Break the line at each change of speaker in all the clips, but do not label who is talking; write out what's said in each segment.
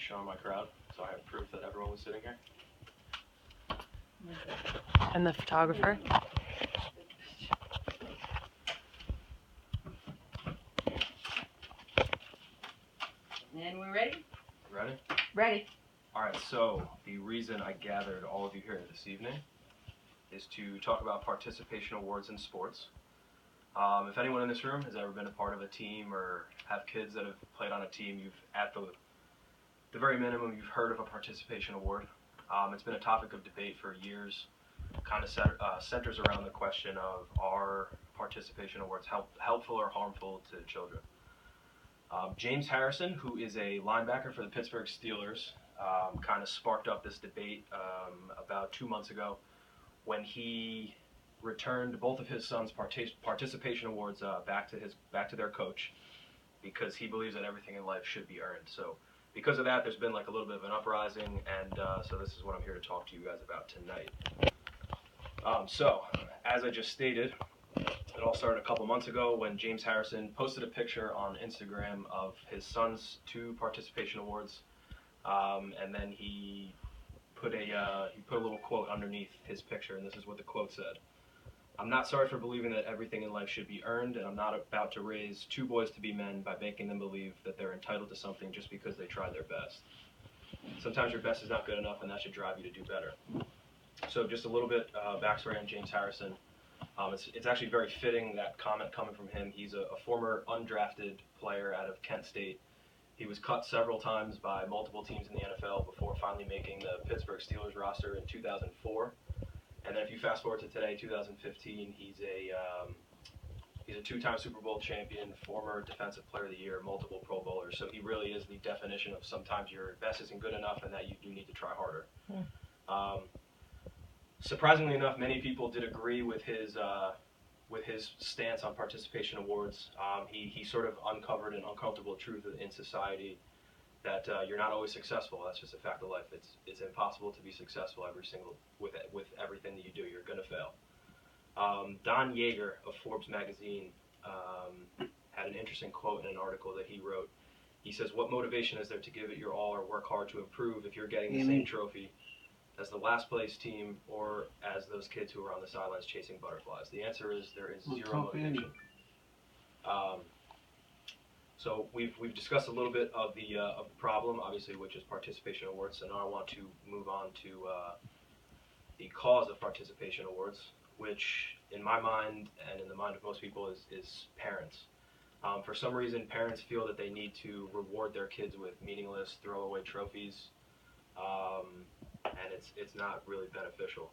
showing my crowd, so I have proof that everyone was sitting here.
And the photographer.
And we're ready?
Ready?
Ready.
Alright, so the reason I gathered all of you here this evening is to talk about participation awards in sports. If anyone in this room has ever been a part of a team or have kids that have played on a team, you've, at the very minimum, you've heard of a participation award. It's been a topic of debate for years, kind of centers around the question of, are participation awards helpful or harmful to children? James Harrison, who is a linebacker for the Pittsburgh Steelers, kind of sparked up this debate about 2 months ago when he returned both of his sons' participation awards back to their coach, because he believes that everything in life should be earned. So because of that, there's been like a little bit of an uprising, and so this is what I'm here to talk to you guys about tonight. So as I just stated, it all started a couple months ago when James Harrison posted a picture on Instagram of his son's 2 participation awards, and then he put a little quote underneath his picture, and this is what the quote said: "I'm not sorry for believing that everything in life should be earned, and I'm not about to raise 2 boys to be men by making them believe that they're entitled to something just because they tried their best. Sometimes your best is not good enough, and that should drive you to do better." So just a little bit backstory on James Harrison. It's actually very fitting, that comment coming from him. He's a former undrafted player out of Kent State. He was cut several times by multiple teams in the NFL before finally making the Pittsburgh Steelers roster in 2004. And then if you fast forward to today, 2015, he's a 2-time Super Bowl champion, former Defensive Player of the Year, multiple Pro Bowlers. So he really is the definition of sometimes your best isn't good enough and that you do need to try harder. Surprisingly enough, many people did agree with his stance on participation awards. He sort of uncovered an uncomfortable truth in society that you're not always successful. That's just a fact of life. It's impossible to be successful with everything that you do. You're gonna fail. Don Yeager of Forbes magazine had an interesting quote in an article that he wrote. He says, "What motivation is there to give it your all or work hard to improve if you're getting the same trophy as the last place team or as those kids who are on the sidelines chasing butterflies?" The answer is there is zero motivation. So we've discussed a little bit of the problem, obviously, which is participation awards. So now I want to move on to the cause of participation awards, which in my mind and in the mind of most people is parents. For some reason, parents feel that they need to reward their kids with meaningless, throwaway trophies, and it's not really beneficial.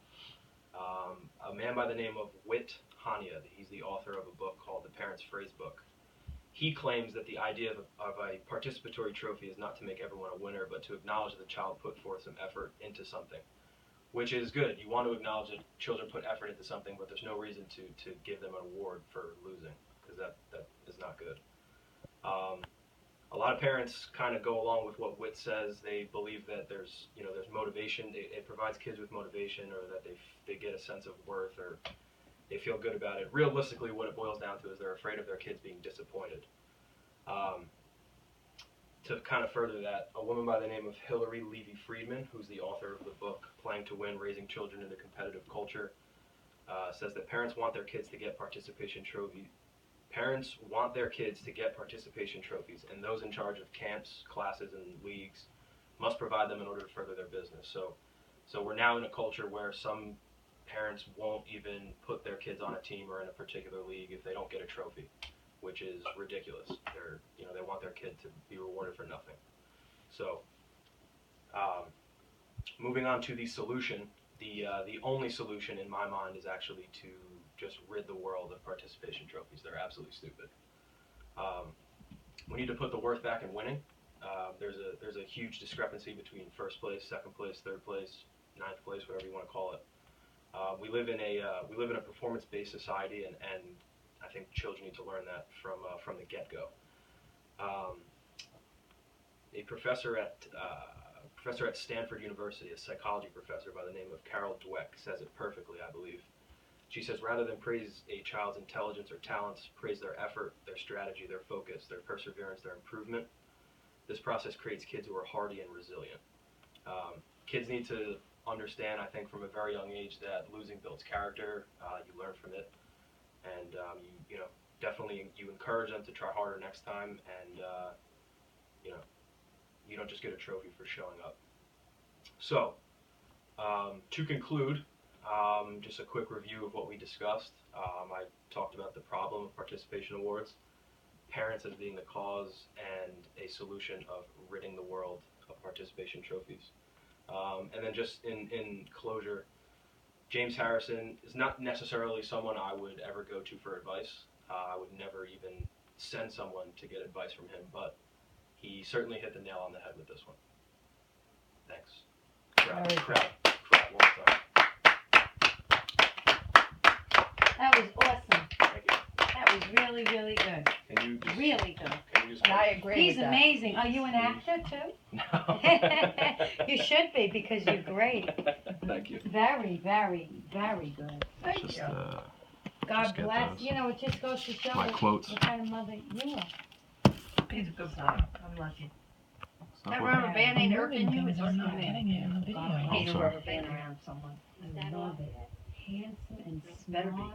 A man by the name of Whit Hania, he's the author of a book called The Parents' Phrase Book. He claims that the idea of a participatory trophy is not to make everyone a winner, but to acknowledge that the child put forth some effort into something, which is good. You want to acknowledge that children put effort into something, but there's no reason to give them an award for losing, because that is not good. A lot of parents kind of go along with what Whit says. They believe that there's motivation. It provides kids with motivation, or that they get a sense of worth, or they feel good about it. Realistically, what it boils down to is they're afraid of their kids being disappointed. To kind of further that, a woman by the name of Hillary Levy Friedman, who's the author of the book Playing to Win: Raising Children in a Competitive Culture, says that parents want their kids to get participation trophies. Parents want their kids to get participation trophies, and those in charge of camps, classes, and leagues must provide them in order to further their business. So we're now in a culture where some parents won't even put their kids on a team or in a particular league if they don't get a trophy, which is ridiculous. They want their kid to be rewarded for nothing. So, moving on to the solution, the only solution in my mind is actually to just rid the world of participation trophies. They're absolutely stupid. We need to put the worth back in winning. There's a huge discrepancy between first place, second place, third place, ninth place, whatever you want to call it. We live in a performance-based society, and I think children need to learn that from the get-go. A professor at Stanford University, a psychology professor by the name of Carol Dweck, says it perfectly, I believe. She says, rather than praise a child's intelligence or talents, praise their effort, their strategy, their focus, their perseverance, their improvement. this process creates kids who are hardy and resilient. Kids need to understand, I think, from a very young age that losing builds character. You learn from it, and you know, definitely you encourage them to try harder next time, and you know, you don't just get a trophy for showing up. So, to conclude, just a quick review of what we discussed. I talked about the problem of participation awards, parents as being the cause, and a solution of ridding the world of participation trophies. And then just in closure, James Harrison is not necessarily someone I would ever go to for advice. I would never even send someone to get advice from him, but he certainly hit the nail on the head with this one. Thanks.
Very good.
Crowd, one more time.
That was awesome.
Thank you.
That was really, really good.
Can you just,
Really good.
Can you just
And I agree
He's
with that.
amazing. Are you an actor too?
No.
You should be because you're great.
Thank you.
Very, very, very good. Good
Just,
job. God
just get
bless.
those.
You know, it just goes to show
My quotes.
what kind of mother you are. He's a good boy. I'm lucky. That rubber band ain't irking you? It's
I'm not getting it in the video.
I hate a
sorry.
rubber band around someone. I love it. Handsome and smart.